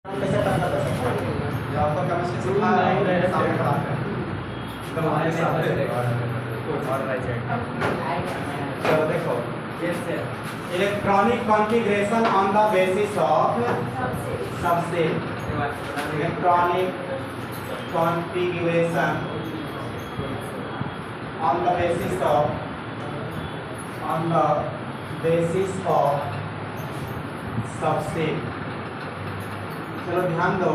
कैसे पता कर सकते हैं? या आपका केमिस्ट्री सिखा है सामने खड़ा है तो हमारे साथ चलो देखो electronic configuration on the basis of subshell electronic configuration on the basis of subshell. चलो ध्यान दो,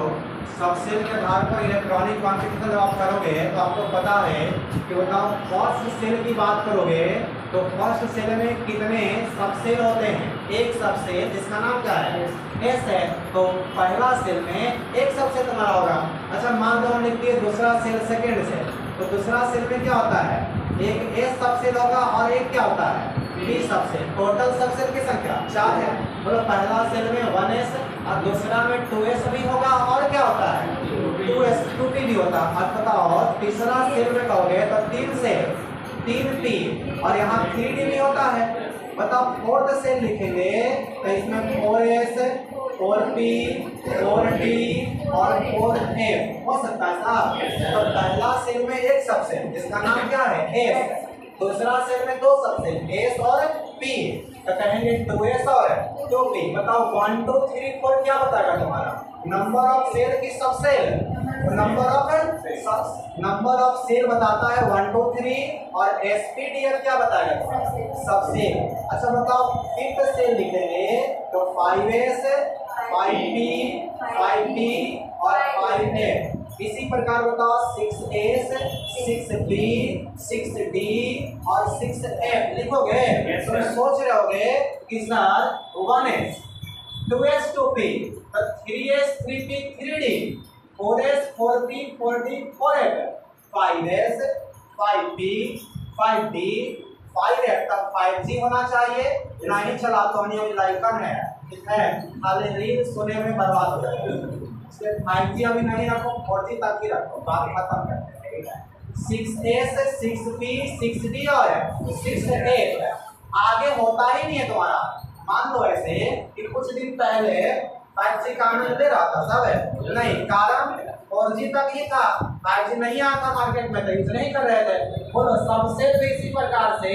सबसेल के आधार पर इलेक्ट्रॉनिक कॉन्फ़िगरेशन जब आप करोगे तो आपको पता है कि बताओ फर्स्ट सेल की बात करोगे तो फर्स्ट सेल में कितने सबसेल होते हैं? एक सबसेल जिसका नाम क्या है? एस है। तो पहला सेल में एक सबसेल तुम्हारा होगा। अच्छा मान लो हम लिख दिए दूसरा सेल सेकेंड सेल, तो दूसरा सेल में क्या होता है? एक एस सबसेल होगा और एक क्या होता है? B subshell. टोटल सबसेल की संख्या 4 है। मतलब पहला सेल में 1s और दूसरा में 2s भी होगा और क्या होता है? 2s 2p भी होता है। अब बताओ तीसरा सेल में कहोगे तो 3 सेल 3p और यहाँ 3d भी होता है। बताओ फोर्थ सेल लिखेंगे तो इसमें 4s 4p 4d और 4f हो सकता है साहब। तो पहला सेल में एक सबसेल जिसका नाम क्या है? s। दूसरा सेल में दो सबसेल s और p, तो कहेंगे 2s और 2p। बताओ 1 2 3 4 क्या बताएगा तुम्हारा? नंबर ऑफ सेल की सबसेल। नंबर ऑफ सेल बताता है 1 2 3 और spdf क्या बताएगा तुम्हारा? सबसेल। अच्छा बताओ फिफ्थ सेल लिखेंगे तो 5s 5p 5p और 5f। इसी प्रकार बताओ 6s 6b 6d और 6f लिखोगे तो सोच रहे होगे कि सर 1s 2s 2p तो 3s 3p 3d 4s 4p 4d 4f 5s 5p 5d 5f तक 5g होना चाहिए। नहीं चला तो लाइकन है ठीक है, खाली रील सुने में बर्बाद हो जाएगा। 5G अभी नहीं रखो, 4G तक ही रखो, बात खत्म करते हैं। 6s 6p 6d और 6f आगे होता ही नहीं है तुम्हारा। मान लो ऐसे कि कुछ दिन पहले 5G का आनंद ले रहा था सब नहीं, कारण 4G तक ही था, 5G नहीं आता मार्केट में, तो यूज नहीं कर रहे थे। बोलो सबसे इसी प्रकार से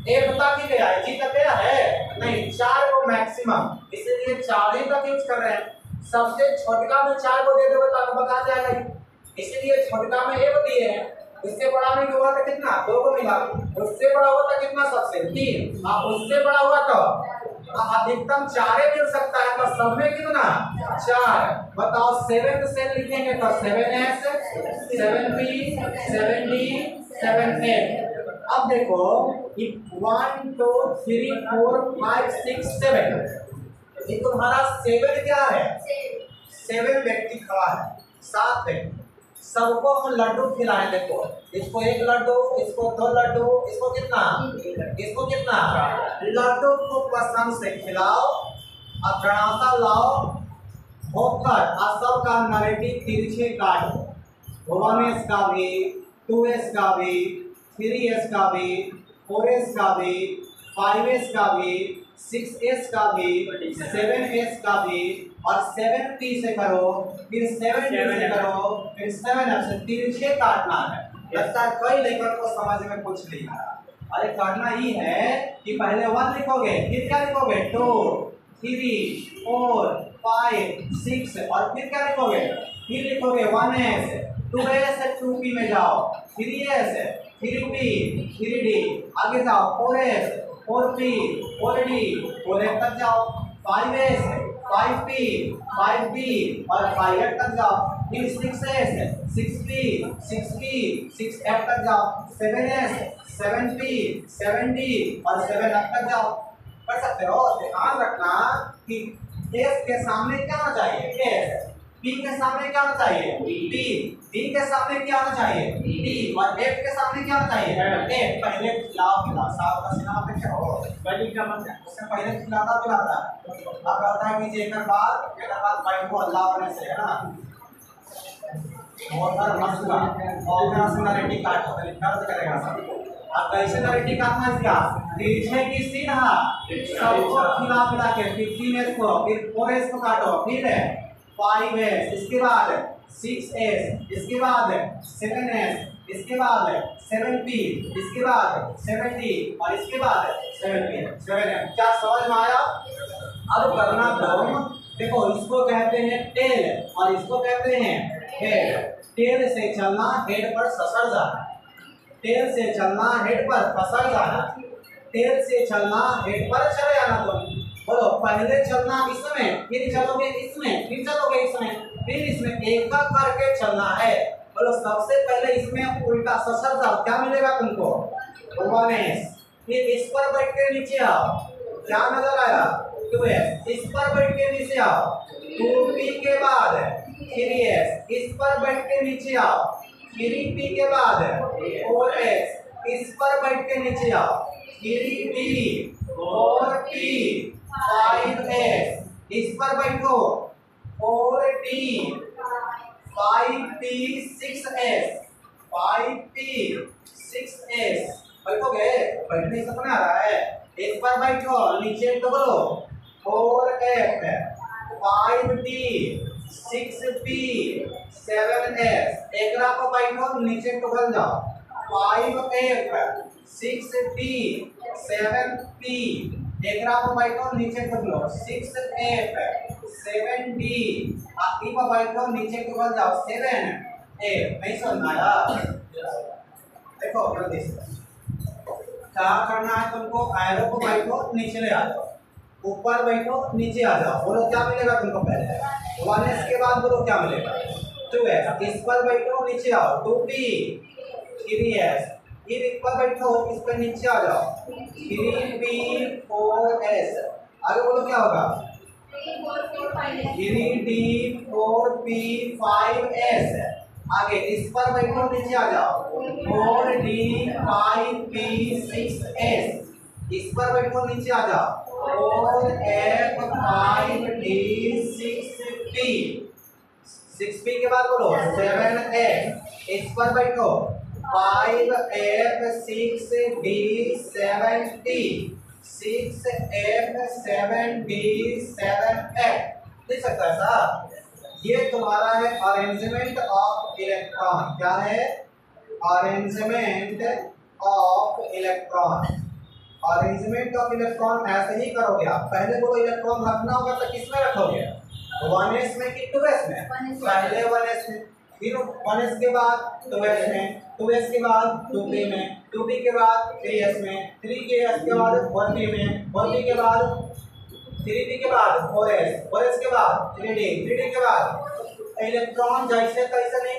एक तक ही गया है, जी तक गया है नहीं, 4 को मैक्सिमम, इसीलिए 4 ही तक यूज कर रहे हैं। सबसे छोटका में 4 को दे दोगे तो आपको बता जाएगा, इसीलिए छोटका में 1 दिए हैं। इससे बड़ा में हुआ तो कितना? 2 को मिला। उससे बड़ा हुआ तो कितना? सबसे 3। और उससे बड़ा हुआ तो अधिकतम 4 मिल सकता है। तो सब में कितना? 4। बताओ 7th सेल लिखेंगे तो 7s 7p 7d 7f। अब देखो 1 2 3 4 5 6 7 ये तुम्हारा 7 क्या है? 7 व्यक्ति खड़ा है, 7 व्यक्ति, सबको हम लड्डू खिलाएं। देखो इसको 1 लड्डू, इसको 2 लड्डू, इसको कितना? इसको कितना? लड्डू को पसंद से खिलाओ और गणासा लाओ होकर और सबका नरेटिव तिरछे काटो। 1s का भी 2s का भी 3s का भी 4s का भी 5s का भी 6s का भी 7s का भी और 7p से करो, फिर 7d से करो, फिर 7f से तिरछे काटना है। लगता है कई लेखक को समझ में कुछ नहीं आ रहा। अरे करना ही है कि पहले 1 लिखोगे, फिर क्या लिखोगे? 2 3 4 5 6 और फिर क्या लिखोगे? फिर लिखोगे 1s 2s 2p में जाओ, 3s 3p 3d, आगे जाओ 4s 4p 4d 4f तक जाओ, 5s 5p 5b और 5f तक जाओ, फिर 6s 6p 6p 6f तक जाओ, 7s 7p 7d और 7f तक जाओ। पढ़ सकते हो। ध्यान रखना कि s के सामने क्या होना चाहिए? s। p के सामने क्या होना चाहिए? d। d के सामने क्या होना चाहिए? d और f के सामने क्या होना चाहिए? f। पहले खिलाओ साहब का सिनेमा पे क्या हो बड़ी का मतलब उससे पहले खिलाता अब कहता है कि एक बार भाई को अल्लाह होने से है ना और मसला और नरेटिव काट होता है, दर्द करेगा सब। अब कैसे नरेटिव काटना इसका? तिरछे की सीधा सबको खिला के 15s को, फिर 4s को काटो, फिर 5s, इसके बाद 6s, इसके बाद 7s, इसके बाद 7p, इसके बाद 7d और इसके बाद 7m। क्या समझ में आया? अब करना तुम देखो, इसको कहते हैं टेल और इसको कहते हैं हेड। टेल से चलना, हेड पर ससर जाना। टेल से चलना, हेड पर फंसल जाना। टेल से चलना, हेड पर चले जाना। तुम बोलो, पहले चलना इसमें, फिर चलोगे इसमें, फिर चलोगे इसमें, फिर इसमें, एक एक करके चलना है। बोलो, सबसे पहले इसमें उल्टा ससर जाओ, क्या मिलेगा तुमको? 1s। फिर इस पर बैठ के नीचे आओ, क्या नजर आया? 2s। इस पर बैठ के नीचे आओ, 2p के बाद 3s। इस पर बैठ के नीचे आओ, 3p के बाद 4s। इस पर बैठ के नीचे आओ, 3p 4p 5s। इस पर बैठो, 4d 5p 6s 5p 6s। बैठोगे? बैठने से समझ आ रहा है? इस पर बैठो, नीचे तो बोलो 4f 5d 6p 7s। एक को बैठो, नीचे तो बन जाओ 5f 6d 7p। एक को बैठो, नीचे तो बोलो 6f 7d। आखिरी को बैठो, नीचे तो बन जाओ 7f। नहीं समझ आया? देखो जल्दी से क्या करना है तुमको? एरो को बैठो, नीचे ले आ जाओ, ऊपर बैठो, नीचे आ जाओ। बोलो क्या मिलेगा तुमको? पहले 1s के बाद बोलो क्या मिलेगा? 2s। इस पर बैठो, नीचे आओ, 2p 3s। फिर इस पर बैठो, इस पर नीचे आ जाओ, 3p 4s। आगे बोलो क्या होगा? 3d 4p 5s। आगे इस पर बैठो, नीचे आ जाओ, 4d 5p 6s। इस पर बैठो, नीचे आ जाओ, 4f 5d 6p। 6p के बाद बोलो 7f। इस पर बैठो, 5f 6d 7t 6f 7d 7f। देख सकता है साहब? ये तुम्हारा है अरेंजमेंट ऑफ इलेक्ट्रॉन। क्या है? Arrangement of electron. Arrangement of electron ऐसे ही करोगे आप। पहले बोलो इलेक्ट्रॉन रखना होगा तो किसमें रखोगे? 1s में कि 2s में? पहले 1s में, फिर 1s के बाद 2s में, 2s के बाद 2p में, 2p के बाद 3s में, 3s के बाद 4p में, 4p के बाद 3p के बाद 4s, 4s के बाद 3d, 3d के बाद। इलेक्ट्रॉन जैसे तैसे नहीं